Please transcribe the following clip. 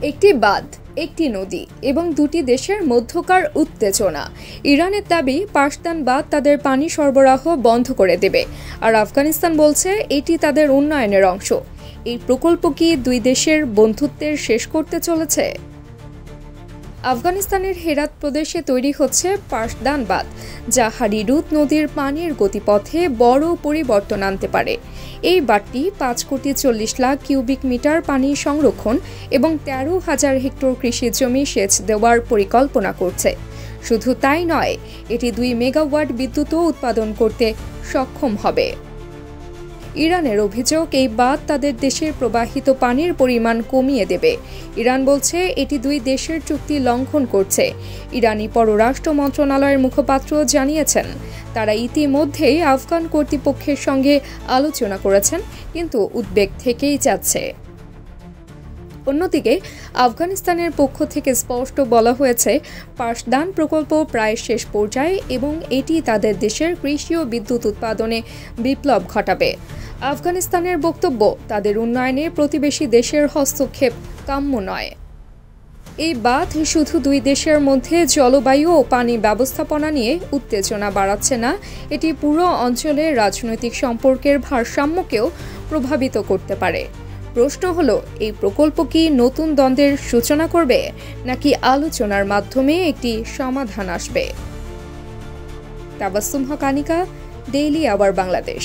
একটি বাঁধ, একটি নদী এবং দুটি দেশের মধ্যকার উত্তেজনা। ইরানের দাবি পাশদান বাঁধ তাদের পানি সরবরাহ বন্ধ করে দেবে, আর আফগানিস্তান বলছে এটি তাদের উন্নয়নের অংশ। এই প্রকল্প কি দুই দেশের বন্ধুত্বের শেষ করতে চলেছে? আফগানিস্তানের হেরাত প্রদেশে তৈরি হচ্ছে পাশদান বাঁধ, যা হারিরুত নদীর পানির গতিপথে বড় পরিবর্তন আনতে পারে। এই বাঁধটি 5,40,00,000 কিউবিক মিটার পানি সংরক্ষণ এবং 13,000 হেক্টর কৃষি জমি সেচ দেওয়ার পরিকল্পনা করছে। শুধু তাই নয়, এটি 2 মেগাওয়াট বিদ্যুৎও উৎপাদন করতে সক্ষম হবে। ইরানের অভিযোগ, এই বাঁধ তাদের দেশের প্রবাহিত পানির পরিমাণ কমিয়ে দেবে। ইরান বলছে এটি দুই দেশের চুক্তি লঙ্ঘন করছে। ইরানি পররাষ্ট্র মন্ত্রণালয়ের মুখপাত্র জানিয়েছেন, তারা ইতিমধ্যেই আফগান কর্তৃপক্ষের সঙ্গে আলোচনা করেছেন, কিন্তু উদ্বেগ থেকেই যাচ্ছে। অন্যদিকে আফগানিস্তানের পক্ষ থেকে স্পষ্ট বলা হয়েছে, পাশদান প্রকল্প প্রায় শেষ পর্যায়ে এবং এটি তাদের দেশের কৃষি ও বিদ্যুৎ উৎপাদনে বিপ্লব ঘটাবে। আফগানিস্তানের বক্তব্য, তাদের উন্নয়নে প্রতিবেশী দেশের হস্তক্ষেপ কাম্য নয়। এই বাঁধ শুধু দুই দেশের মধ্যে জলবায়ু ও পানি ব্যবস্থাপনা নিয়ে উত্তেজনা বাড়াচ্ছে না, এটি পুরো অঞ্চলের রাজনৈতিক সম্পর্কের ভারসাম্যকেও প্রভাবিত করতে পারে। প্রশ্ন হলো, এই প্রকল্প কি নতুন দ্বন্দ্বের সূচনা করবে, নাকি আলোচনার মাধ্যমে একটি সমাধান আসবে? তাবাসসুম হক, আনিকা, ডেইলি আওয়ার বাংলাদেশ।